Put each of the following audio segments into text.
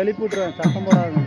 எழுப்பி விட்டுருவேன், சத்தம் போடாது.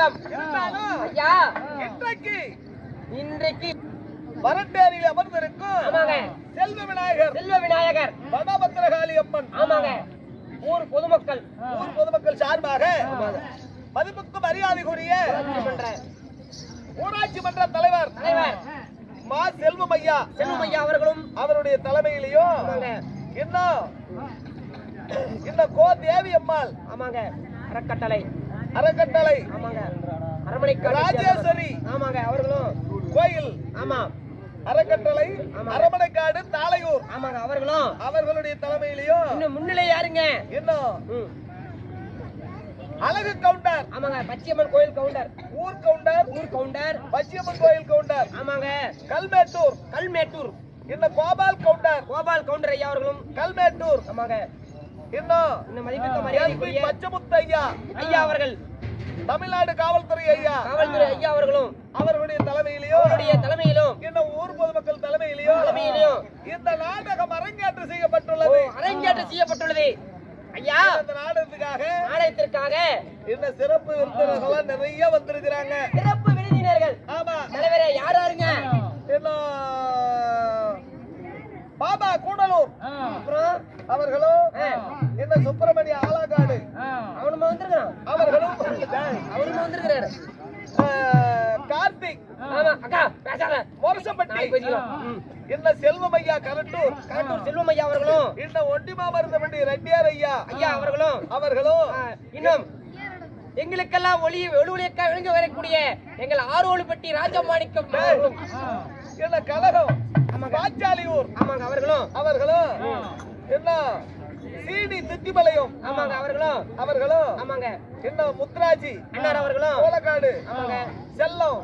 இருக்கலாம். ஐயா இன்றைக்கு வரட்டேரியில் அமர்ந்திருக்கும் செல்வ விநாயகர் வடபத்திரகாளி அம்மன் ஊர் பொதுமக்கள் சார்பாக மதிப்புக்கும் மரியாதைக்குரிய ஊராட்சி மன்ற தலைவர் மா செல்வம் ஐயா அவர்களும் அவருடைய தலைமையிலையும் இன்னும் கோ தேவி அம்மாள் அறக்கட்டளை அரமனை ராஜேஸ்வரி அவர்களும் கோயில் அறக்கட்டளை அரமணைக்காடு தாளையூர் அவர்களுடைய தலைமையிலையும் இன்னும் முன்னிலை யாருங்க? இன்னும் அழகு கவுண்டர் பச்சையம்மன் கோயில் கவுண்டர் ஊர் கவுண்டர் பச்சையம்மன் கோயில் கவுண்டர் கல்மேட்டூர் இன்னும் கோபால் கவுண்டர் ஐயா அவர்களும் கல்மேட்டூர் இன்னும் மதிப்பித்த மரியாதைக்குரிய பச்சமுத்து ஐயா அவர்கள் தமிழ்நாடு காவல்துறை ஐயா அவர்களும் அவர்களுடைய தலைமையிலும் இன்னும் ஊர் பொதுமக்கள் தலைமையிலையும் இந்த நாடகம் அரங்கேற்று செய்யப்பட்டுள்ளது ஐயா. இந்த நாடகத்திற்காக இந்த சிறப்பு விருந்தினர்கள் நிறைய வந்திருக்கிறாங்க. சிறப்பு விருந்தினர்கள் தலைவரே யாருங்க? பாபா கூடலூர் அவர்களும் என்ன சுப்பிரமணிய ஆலாகாடு அவர்களும் கார்த்திக் என்ன செல்வம் ஐயா கரட்டூர் செல்வம் ஐயா அவர்களும் இந்த ஒண்டிமா மருந்தமண்டி ரெட்டியார் ஐயா அவர்களும் இன்னும் எங்களுக்கெல்லாம் ஒளியக்க விளங்க வரக்கூடிய எங்கள் ஆரோலுப்பட்டி ராஜமாணிக்கம் என்ன கழகம் பாச்சாலியூர் அவர்களும் என்ன சீனி திட்டிமலையும் அவர்களும் என்ன முத்துராஜி அண்ணார் அவர்களும் கோலக்காடு செல்லம்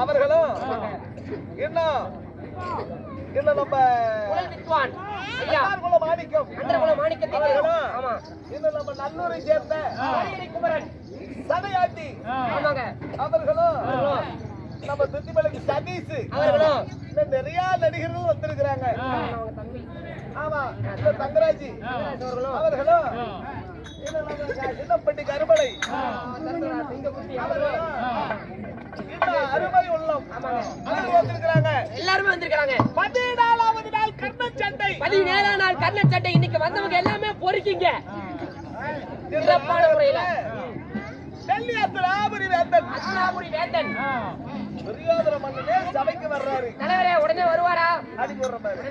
அவர்களும் என்ன நம்ம மாணிக்கம் இன்னும் நம்ம நல்லூரை சேர்ந்த சதையாண்டி அவர்களும் நம்ம திட்டிமலைக்கு சதீஷ் அவர்களும் நிறைய நடிகர்கள் வந்திருக்கிறாங்க. தங்கராஜி அவர்களும் சின்னப்பட்டி கருமலை அருமை உள்ளம் வந்திருக்கிறாங்க. எல்லாருமே வந்திருக்காங்க. 17வது நாள் கர்ணச்சண்டை 17ஆம் நாள் கர்ணச்சண்டை. இன்னைக்கு வந்தவங்க எல்லாமே பொறுக்கிங்க சிறப்பான முறையில. டெல்லி அஸ்லாபுரி வேந்தன் துரியோதன மன்னனே சபைக்கு வர்றாரு. தலைவரே உடனே வருவாரா? அடிக்கு வர்றாரு.